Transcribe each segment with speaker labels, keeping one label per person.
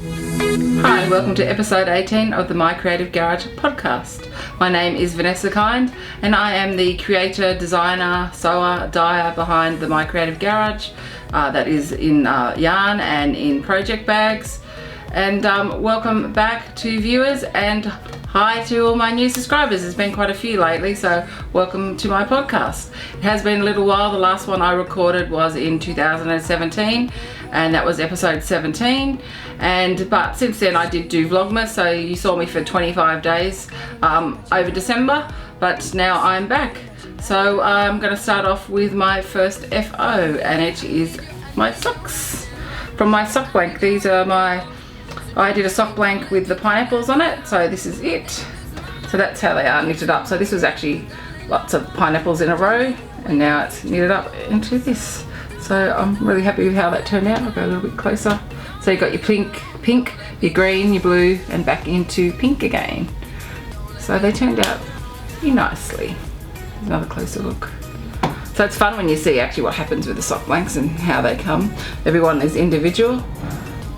Speaker 1: Hi, welcome to episode 18 of the My Creative Garage podcast. My name is Vanessa Kind and I am the creator, designer, sewer, dyer behind the My Creative Garage. That is in yarn and in project bags. And welcome back to viewers, and hi to all my new subscribers. There's been quite a few lately, so welcome to my podcast. It has been a little while. The last one I recorded was in 2017 and that was episode 17, but since then I did do Vlogmas, so you saw me for 25 days over December, but now I'm back. So I'm going to start off with my first FO, and it is my socks from my sock blank. These are I did a sock blank with the pineapples on it, so this is it. So that's how they are knitted up. So this was actually lots of pineapples in a row, and now it's knitted up into this. So I'm really happy with how that turned out. I'll go a little bit closer. So you've got your pink, your green, your blue, and back into pink again. So they turned out pretty nicely. Another closer look. So it's fun when you see actually what happens with the sock blanks and how they come. Everyone is individual.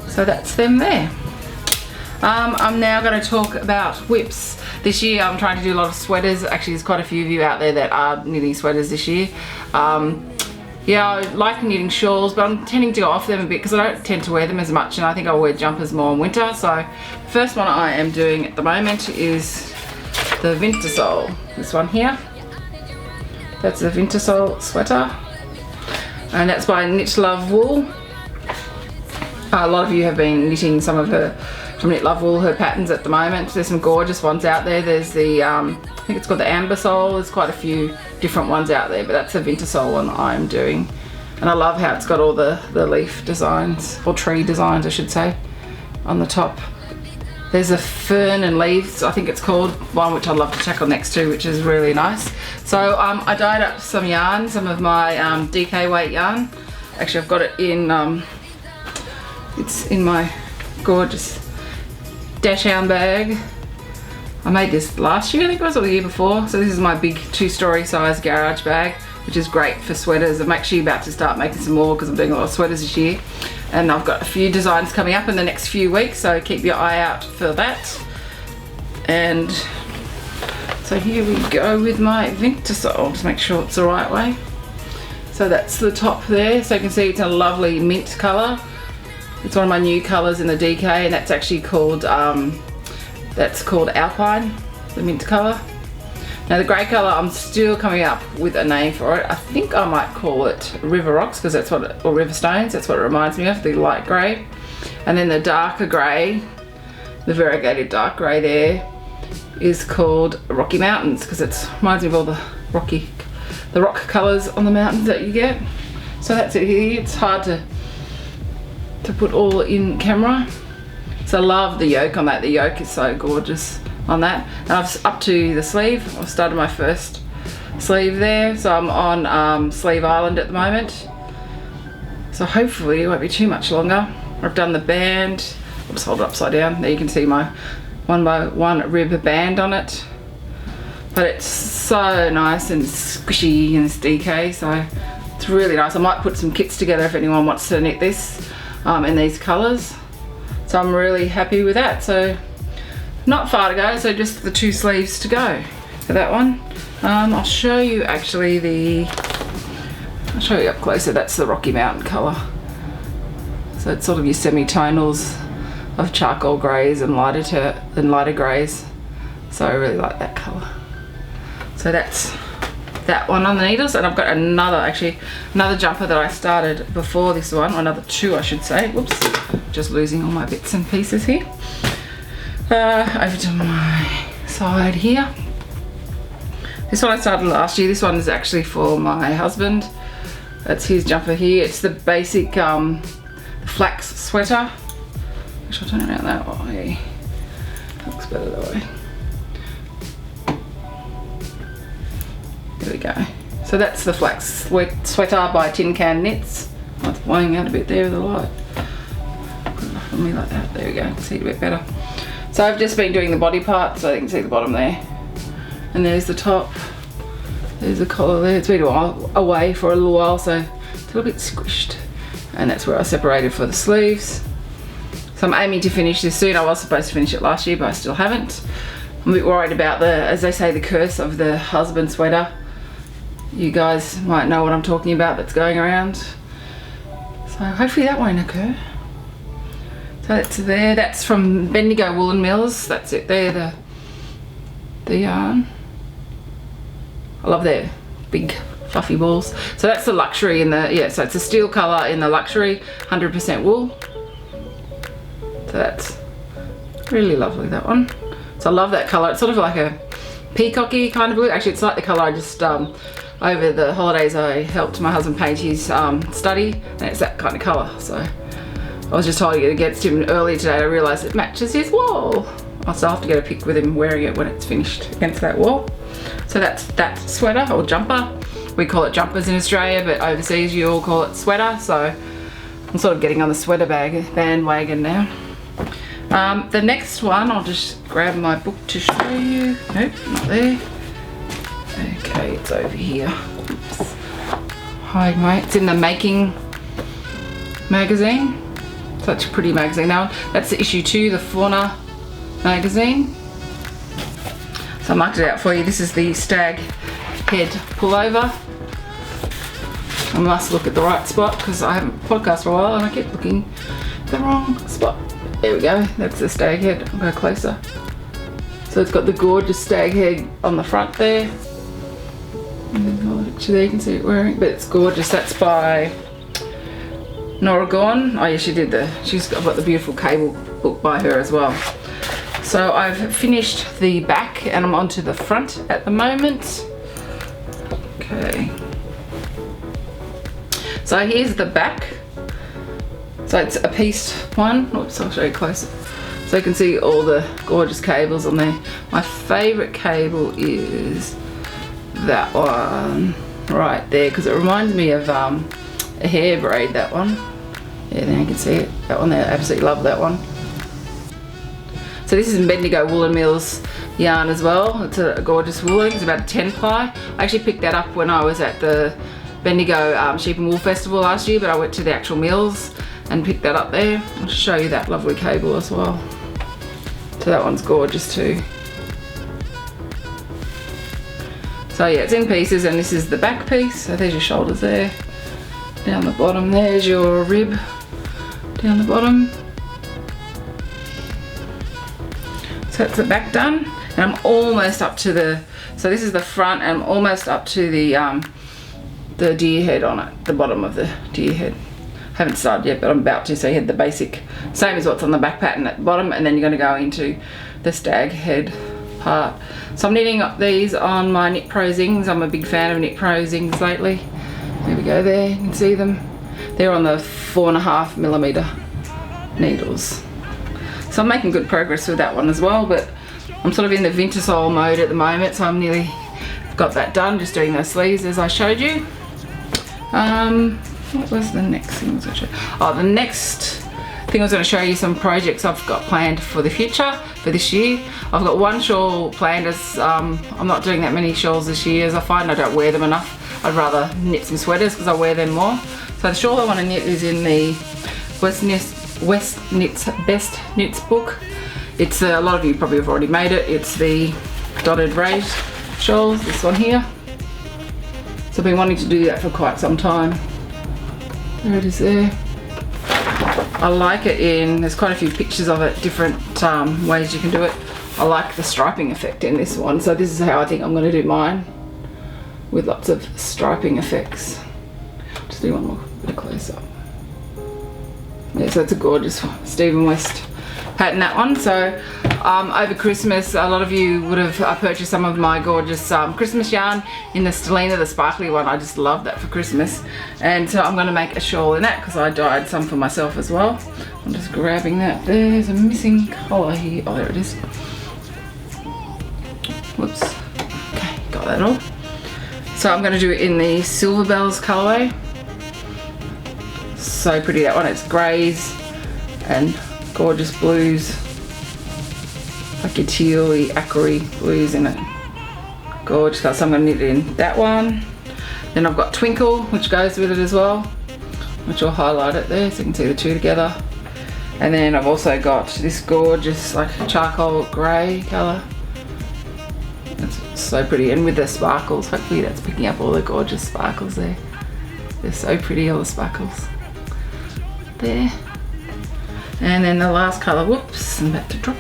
Speaker 1: So that's them there. I'm now going to talk about whips. This year I'm trying to do a lot of sweaters. Actually, there's quite a few of you out there that are knitting sweaters this year. Yeah, I like knitting shawls, but I'm tending to go off them a bit because I don't tend to wear them as much, and I think I'll wear jumpers more in winter. So the first one I am doing at the moment is the Wintersole. This one here. That's the Wintersole sweater, and that's by Knit Love Wool. A lot of you have been knitting some of her, from Knit Love Wool, her patterns at the moment. There's some gorgeous ones out there. There's the, I think it's called the Amber Sole. There's quite a few different ones out there, but that's the Wintersole one I'm doing. And I love how it's got all the leaf designs, or tree designs I should say, on the top. There's a fern and leaves, I think it's called, one which I'd love to tackle next to, which is really nice. So I dyed up some yarn, some of my DK weight yarn. Actually, I've got it in, it's in my gorgeous Dachshund bag. I made this last year, I think it was, or the year before. So this is my big 2-story size garage bag, which is great for sweaters. I'm actually about to start making some more because I'm doing a lot of sweaters this year. And I've got a few designs coming up in the next few weeks, so keep your eye out for that. And so here we go with my Wintersole. Just make sure it's the right way. So that's the top there. So you can see it's a lovely mint colour. It's one of my new colours in the DK, and that's actually called Alpine, the mint colour. Now the grey colour, I'm still coming up with a name for it. I think I might call it River Rocks, because that's what, or River Stones, that's what it reminds me of, the light grey. And then the darker grey, the variegated dark grey there, is called Rocky Mountains, because it reminds me of all the rock colours on the mountains that you get. So that's it here. It's hard to put all in camera. So I love the yoke on that. The yoke is so gorgeous on that. And I've up to the sleeve. I've started my first sleeve there. So I'm on Sleeve Island at the moment. So hopefully it won't be too much longer. I've done the band. I'll just hold it upside down. There you can see my 1x1 rib band on it. But it's so nice and squishy and it's DK, so it's really nice. I might put some kits together if anyone wants to knit this in these colours. So I'm really happy with that. So not far to go, so just the 2 sleeves to go for that one. I'll show you actually I'll show you up closer. That's the Rocky Mountain colour. So it's sort of your semi-tonals of charcoal greys and lighter greys. So I really like that colour. So that's that one on the needles, and I've got another jumper that I started before this one, or another 2 I should say. Whoops, just losing all my bits and pieces here. Over to my side here. This one I started last year. This one is actually for my husband. That's his jumper here. It's the basic flax sweater. Actually, I'll turn it around that way. Looks better that way. There we go. So that's the flax sweater by Tin Can Knits. Oh, it's blowing out a bit there with the light. Put it off on me like that. There we go. See it a bit better. So I've just been doing the body part, so you can see the bottom there. And there's the top. There's the collar there. It's been away for a little while, so it's a little bit squished. And that's where I separated for the sleeves. So I'm aiming to finish this soon. I was supposed to finish it last year, but I still haven't. I'm a bit worried about the, as they say, the curse of the husband sweater. You guys might know what I'm talking about that's going around. So hopefully that won't occur. So that's there, that's from Bendigo Woolen Mills. That's it there, the yarn. I love their big fluffy balls. So that's the luxury in the, yeah, so it's a steel colour in the luxury, 100% wool. So that's really lovely, that one. So I love that colour. It's sort of like a peacocky kind of blue. Actually, it's like the colour I just, over the holidays I helped my husband paint his study, and it's that kind of colour. So I was just holding it against him earlier today. I realised it matches his wall. I'll still have to get a pic with him wearing it when it's finished against that wall. So that's that sweater or jumper. We call it jumpers in Australia, but overseas you all call it sweater. So I'm sort of getting on the sweater bandwagon now. The next one, I'll just grab my book to show you. Nope, not there. Okay, it's over here. Oops. Hi, mate. It's in the Making magazine. Such a pretty magazine. Now, that's the issue 2, the Fauna magazine. So I marked it out for you. This is the stag head pullover. I must look at the right spot because I haven't podcast for a while and I keep looking at the wrong spot. There we go. That's the stag head. I'll go closer. So it's got the gorgeous stag head on the front there. And then the picture there, you can see it wearing, but it's gorgeous. That's by Nora Gorn. Oh yeah, she's got the beautiful cable book by her as well. So I've finished the back and I'm onto the front at the moment. Okay. So here's the back. So it's a piece one. Oops, I'll show you closer. So you can see all the gorgeous cables on there. My favourite cable is that one right there because it reminds me of a hair braid, that one. Yeah, there you can see it. That one there, I absolutely love that one. So this is Bendigo Woolen Mills yarn as well. It's a gorgeous woolen. It's about a 10 ply. I actually picked that up when I was at the Bendigo Sheep and Wool Festival last year, but I went to the actual mills and picked that up there. I'll show you that lovely cable as well. So that one's gorgeous too. So yeah, it's in pieces and this is the back piece. So there's your shoulders there. Down the bottom, there's your rib. Down the bottom. So that's the back done. And I'm almost up to the, so this is the front and I'm almost up to the deer head on it, the bottom of the deer head. Haven't started yet, but I'm about to. So you had the basic, same as what's on the back pattern at the bottom, and then you're going to go into the stag head part. So I'm knitting up these on my Knit Pro Zings. I'm a big fan of Knit Pro Zings lately. There we go there, you can see them. They're on the 4.5mm needles. So I'm making good progress with that one as well, but I'm sort of in the Vintersole mode at the moment, so I'm nearly got that done, just doing those sleeves as I showed you. What was the next thing I was going to show you? Oh, the next thing I was going to show you some projects I've got planned for the future, for this year. I've got one shawl planned as, I'm not doing that many shawls this year as I find I don't wear them enough. I'd rather knit some sweaters because I wear them more. So the shawl I want to knit is in the West Knits Best Knits book. It's a lot of you probably have already made it. It's the dotted raised shawls, this one here. So I've been wanting to do that for quite some time. There it is there. I like it in, there's quite a few pictures of it, different ways you can do it. I like the striping effect in this one, so this is how I think I'm going to do mine, with lots of striping effects. Just do one more bit of close up. Yeah, so it's a gorgeous Stephen West pattern, that one. So over Christmas, a lot of you would have purchased some of my gorgeous Christmas yarn in the Stellina, the sparkly one. I just love that for Christmas, and so I'm going to make a shawl in that because I dyed some for myself as well. I'm just grabbing that. There's a missing colour here. Oh, there it is. Whoops. Okay, got that all. So I'm going to do it in the Silver Bells colourway. So pretty, that one. It's greys and gorgeous blues, like your tealy, aquary blues in it. Gorgeous. So I'm going to knit it in that one. Then I've got Twinkle, which goes with it as well, which will highlight it there so you can see the two together. And then I've also got this gorgeous like charcoal grey colour. It's so pretty, and with the sparkles, hopefully that's picking up all the gorgeous sparkles there. They're so pretty, all the sparkles there. And then the last colour, whoops, I'm about to drop.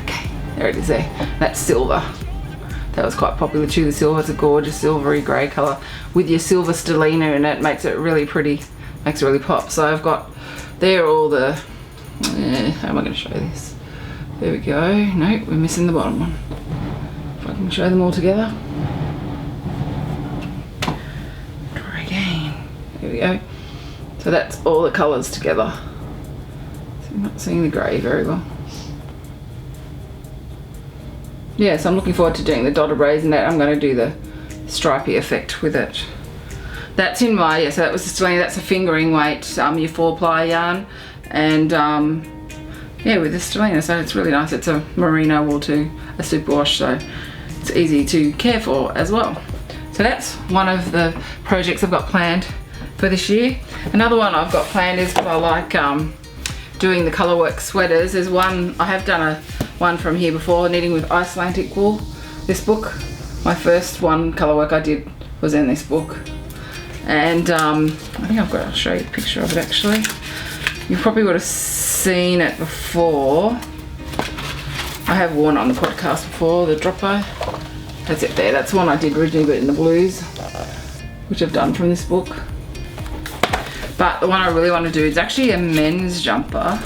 Speaker 1: Okay, there it is there. That's silver. That was quite popular too, the silver. It's a gorgeous silvery grey colour with your silver stellina in it. Makes it really pretty, makes it really pop. So I've got there all the, how am I going to show this? There we go. No, we're missing the bottom one. If I can show them all together. Try again. There we go. So that's all the colours together. So I'm not seeing the grey very well. Yeah, so I'm looking forward to doing the dotted rays and that. I'm going to do the stripy effect with it. That's in my, yeah, so that was the stellina. That's a fingering weight, your 4-ply yarn, and yeah, with the stellina, so it's really nice. It's a merino wool too, a superwash, so it's easy to care for as well. So that's one of the projects I've got planned for this year. Another one I've got planned is, because I like doing the colourwork sweaters. There's one, I have done one from here before, knitting with Icelandic wool. This book, my first one colourwork I did was in this book. And I think I'll show you a picture of it actually. You probably would have seen it before. I have worn it on the podcast before, the dropper. That's it there, that's the one I did originally, but in the blues, which I've done from this book. But the one I really want to do is actually a men's jumper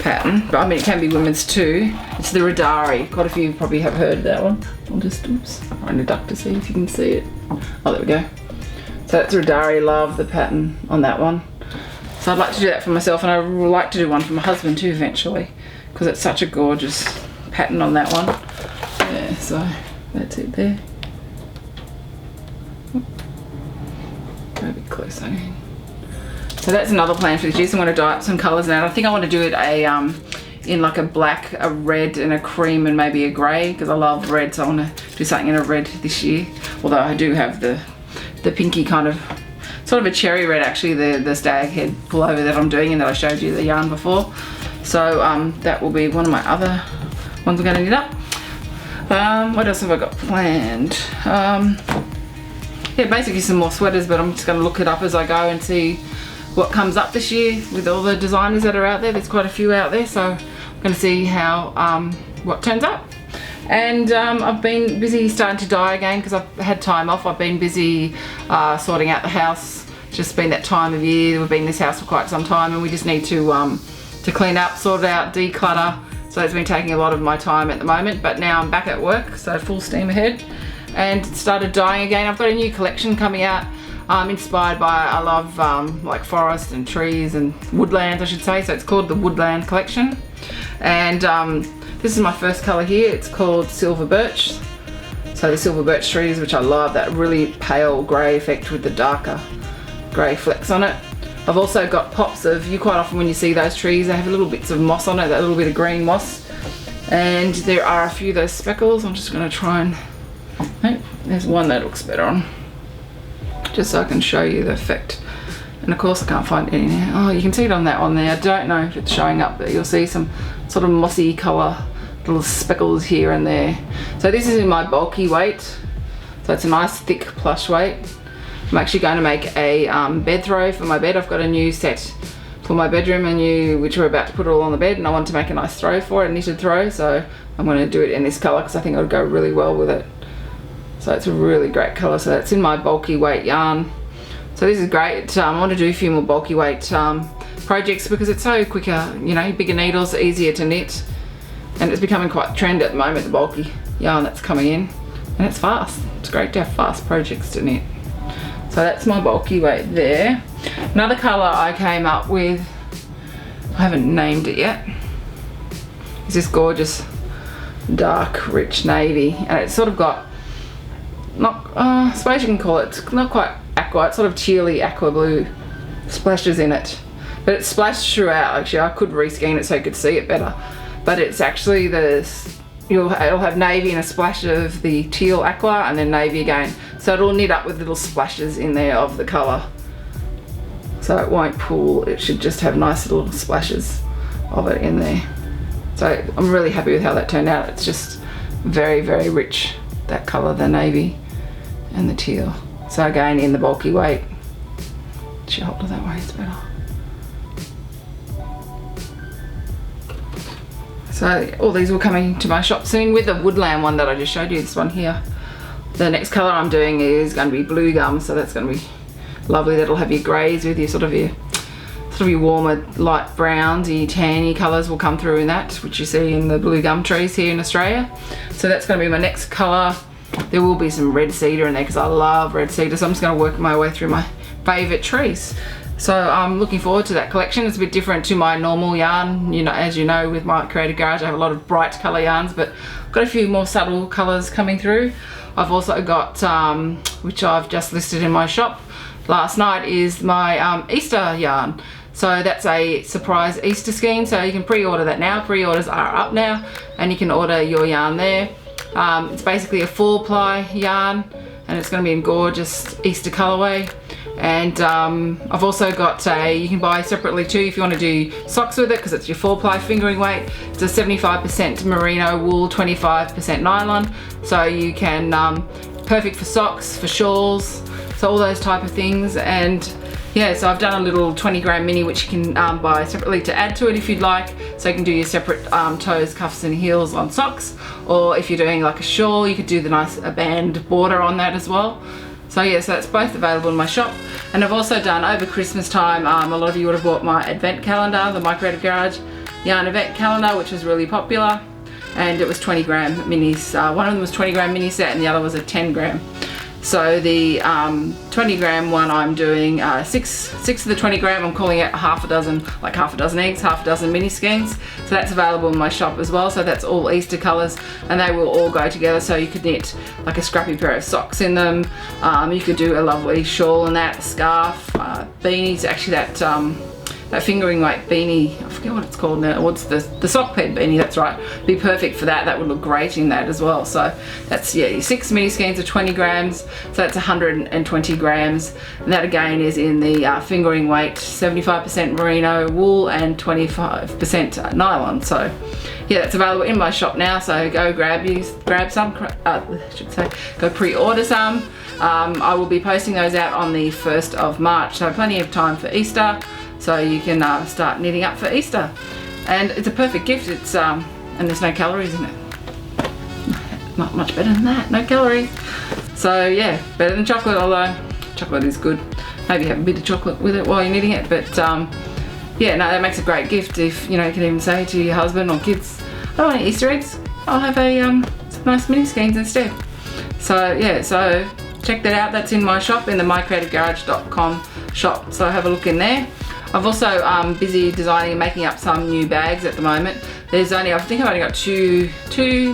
Speaker 1: pattern, but I mean it can be women's too. It's the Ravelry. Quite a few probably have heard of that one. I'll just, oops, I'm trying to duck to see if you can see it. Oh, there we go. So that's Ravelry. Love the pattern on that one. So I'd like to do that for myself, and I would like to do one for my husband too eventually, because it's such a gorgeous pattern on that one. Yeah, so that's it there. Go a bit closer. So that's another plan for this year. So I'm going to dye up some colours now. I think I want to do it in like a black, a red and a cream and maybe a grey, because I love red, so I want to do something in a red this year. Although I do have the pinky kind of, sort of a cherry red actually, the stag head pullover that I'm doing and that I showed you the yarn before. So that will be one of my other ones I'm going to knit up. What else have I got planned? Yeah, basically some more sweaters, but I'm just going to look it up as I go and see what comes up this year with all the designers that are out there. There's quite a few out there, so I'm going to see how what turns up. And I've been busy starting to dye again because I've had time off. I've been busy sorting out the house. It's just been that time of year. We've been in this house for quite some time, and we just need to clean up, sort out, declutter. So it's been taking a lot of my time at the moment, but now I'm back at work, so full steam ahead, and started dyeing again. I've got a new collection coming out, inspired by, I love like forest and trees and woodlands, I should say. So it's called the Woodland Collection, and this is my first colour here. It's called Silver Birch. So the silver birch trees, which I love, that really pale grey effect with the darker grey flecks on it. I've also got pops of, you quite often when you see those trees, they have little bits of moss on it, that little bit of green moss. And there are a few of those speckles. I'm just going to try and, oh, there's one that looks better on, just so I can show you the effect. And of course I can't find any now. Oh, you can see it on that one there. I don't know if it's showing up, but you'll see some sort of mossy colour, little speckles here and there. So this is in my bulky weight. So it's a nice thick plush weight. I'm actually going to make a bed throw for my bed. I've got a new set for my bedroom, which we're about to put all on the bed, and I want to make a nice throw for it, a knitted throw. So I'm going to do it in this colour because I think it would go really well with it. So it's a really great colour. So that's in my bulky weight yarn. So this is great. I want to do a few more bulky weight projects because it's so quicker, you know, bigger needles, easier to knit, and it's becoming quite a trend at the moment, the bulky yarn that's coming in, and it's fast. It's great to have fast projects to knit. So that's my bulky weight there. Another colour I came up with, I haven't named it yet, is this gorgeous dark rich navy, and it's sort of got, not, I suppose you can call it, it's not quite aqua, it's sort of tealy aqua blue splashes in it, but it's splashed throughout. Actually I could rescan it so you could see it better, but it's actually it'll have navy and a splash of the teal aqua and then navy again, so it'll knit up with little splashes in there of the colour. so it won't pool. It should just have nice little splashes of it in there. So I'm really happy with how that turned out. It's just very, very rich, that colour, the navy and the teal. So again, in the bulky weight. Should hold it that way, it's better. So all these will come into my shop soon with the woodland one that I just showed you, this one here. The next colour I'm doing is going to be blue gum, so that's going to be lovely. That'll have your greys with your sort of your warmer light browns, your tanny colours will come through in that, which you see in the blue gum trees here in Australia. So that's going to be my next colour. There will be some red cedar in there because I love red cedar, so I'm just going to work my way through my favourite trees. So I'm looking forward to that collection. It's a bit different to my normal yarn. You know, as you know, with my Creative Garage, I have a lot of bright colour yarns, but I've got a few more subtle colours coming through. I've also got, which I've just listed in my shop last night, is my Easter yarn. So that's a surprise Easter scheme, so you can pre-order that now. Pre-orders are up now, and you can order your yarn there. It's basically a 4-ply yarn, and it's going to be in gorgeous Easter colourway. And I've also got you can buy separately too if you want to do socks with it, because it's your 4-ply fingering weight. It's a 75% merino wool, 25% nylon, so you can perfect for socks, for shawls, so all those type of things. And yeah, so I've done a little 20-gram mini which you can buy separately to add to it if you'd like, so you can do your separate toes, cuffs and heels on socks, or if you're doing like a shawl, you could do the nice band border on that as well. So yeah, so it's both available in my shop. And I've also done, over Christmas time, a lot of you would have bought my advent calendar, the My Creative Garage yarn event calendar, which was really popular, and it was 20-gram minis. One of them was 20-gram mini set and the other was a 10-gram. So the 20-gram one, I'm doing six of the 20-gram. I'm calling it half a dozen eggs, half a dozen mini skeins. So that's available in my shop as well. So that's all Easter colours, and they will all go together. So you could knit like a scrappy pair of socks in them. You could do a lovely shawl and that, scarf, beanies. Actually, that fingering weight beanie, I forget what it's called now. What's the sock pad beanie? That's right. Be perfect for that. That would look great in that as well. So that's, yeah, 6 mini skeins of 20 grams. So that's 120 grams. And that again is in the fingering weight, 75% merino wool and 25% nylon. So yeah, that's available in my shop now. So go grab some. Go pre-order some. I will be posting those out on the 1st of March. So plenty of time for Easter. So you can start knitting up for Easter, and it's a perfect gift. It's and there's no calories in it. Not much better than that. No calories. So yeah, better than chocolate. Although chocolate is good. Maybe have a bit of chocolate with it while you're knitting it. But yeah, no, that makes a great gift. If you know, you can even say to your husband or kids, "I don't want any Easter eggs. I'll have a some nice mini skeins instead." So yeah, so check that out. That's in my shop, in the mycreativegarage.com shop. So have a look in there. I've also busy designing and making up some new bags at the moment. There's only, I think I've only got two,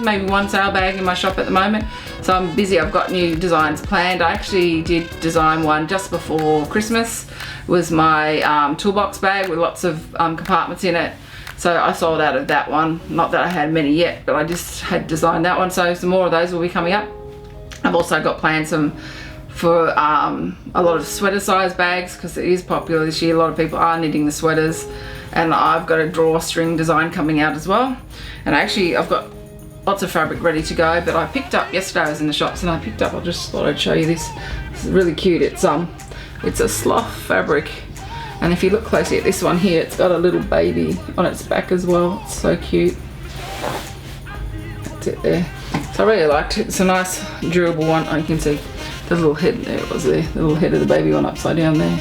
Speaker 1: maybe one sale bag in my shop at the moment. So I'm busy, I've got new designs planned. I actually did design one just before Christmas. It was my toolbox bag with lots of compartments in it. So I sold out of that one. Not that I had many yet, but I just had designed that one. So some more of those will be coming up. I've also got planned for a lot of sweater size bags, because it is popular this year. A lot of people are knitting the sweaters, and I've got a drawstring design coming out as well. And actually I've got lots of fabric ready to go, but I picked up, yesterday I was in the shops and I picked up, I just thought I'd show you this. It's really cute. It's a slough fabric, and if you look closely at this one here, it's got a little baby on its back as well. It's so cute. That's it there. So I really liked it. It's a nice durable one. You can see the little head, there it was there, the little head of the baby one upside down there.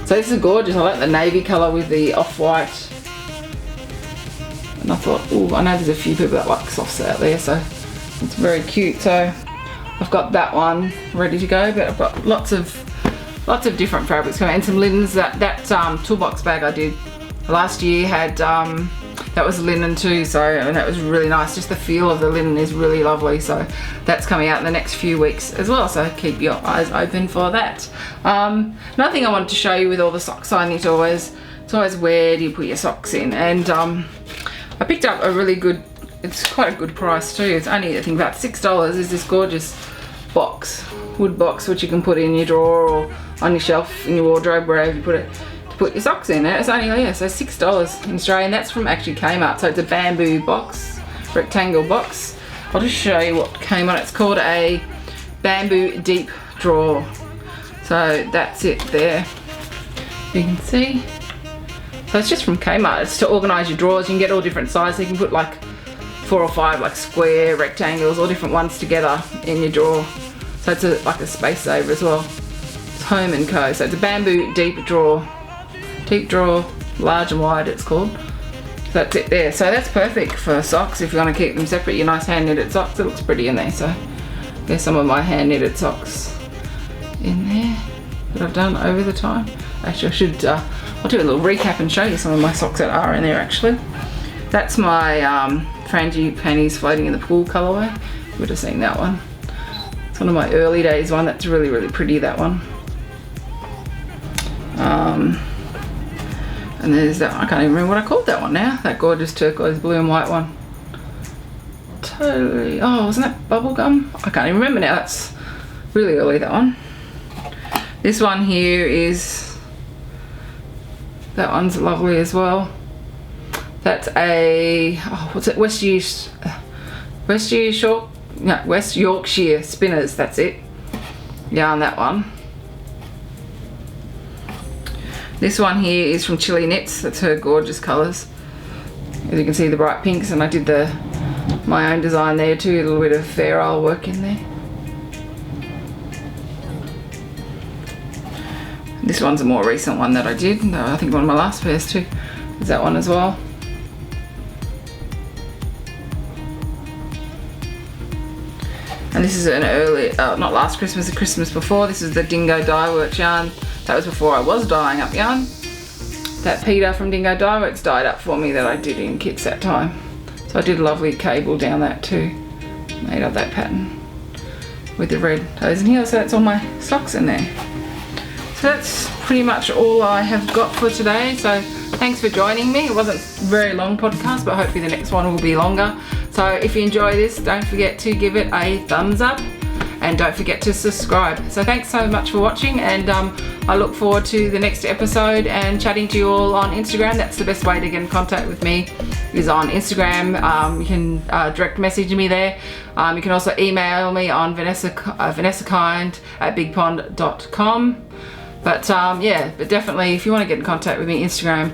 Speaker 1: So this is gorgeous. I like the navy colour with the off-white. And I thought, oh, I know there's a few people that like softs out there, so it's very cute. So I've got that one ready to go, but I've got lots of different fabrics coming, and some linens. That toolbox bag I did last year had that was linen too, so, and that was really nice. Just the feel of the linen is really lovely. So that's coming out in the next few weeks as well, so keep your eyes open for that. Another thing I wanted to show you with all the socks I knit, it's always where do you put your socks in, and I picked up a really good, it's quite a good price too. It's only, I think, about $6. Is this gorgeous box, wood box, which you can put in your drawer or on your shelf in your wardrobe, wherever you put it. put your socks in. And it's only, yeah, so $6 in Australia, and that's from actually Kmart. So it's a bamboo box, rectangle box. I'll just show you what came on it. It's called a bamboo deep drawer. So that's it there. You can see. So it's just from Kmart. It's to organise your drawers. You can get all different sizes. You can put like 4 or 5 like square rectangles, all different ones together in your drawer. So it's like a space saver as well. It's Home & Co. So it's a bamboo deep drawer. Deep drawer, large and wide it's called. So that's it there. So that's perfect for socks if you want to keep them separate. Your nice hand knitted socks. It looks pretty in there. So there's some of my hand knitted socks in there that I've done over the time. Actually I should, I'll do a little recap and show you some of my socks that are in there actually. That's my Frangie Panties Floating in the Pool colourway. You would have seen that one. It's one of my early days one. That's really, really pretty, that one. And there's that one. I can't even remember what I called that one now. That gorgeous turquoise blue and white one. Totally, oh, wasn't that bubblegum? I can't even remember now. That's really early, that one. This one here is, that one's lovely as well. That's a, oh, what's it, West Yorkshire Spinners, that's it. Yarn, that one. This one here is from Chili Knits. That's her gorgeous colours. As you can see, the bright pinks, and I did my own design there too, a little bit of Fair Isle work in there. This one's a more recent one that I did. I think one of my last pairs too is that one as well. And this is an early, not last Christmas, the Christmas before. This is the Dingo Dye Works yarn. That was before I was dyeing up yarn. That Peter from Dingo Dye Works dyed up for me that I did in kits that time. So I did a lovely cable down that too. Made up that pattern with the red toes in here. So that's all my socks in there. So that's pretty much all I have got for today. So thanks for joining me. It wasn't a very long podcast, but hopefully the next one will be longer. So if you enjoy this, don't forget to give it a thumbs up and don't forget to subscribe. So thanks so much for watching, and I look forward to the next episode and chatting to you all on Instagram. That's the best way to get in contact with me, is on Instagram. You can direct message me there. You can also email me on vanessakind@bigpond.com. But yeah, but definitely if you want to get in contact with me, Instagram,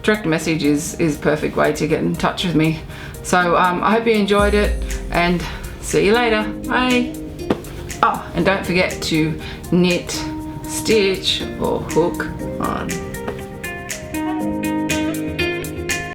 Speaker 1: direct message is a perfect way to get in touch with me. So I hope you enjoyed it, and see you later. Bye. Oh, and don't forget to knit, stitch, or hook on.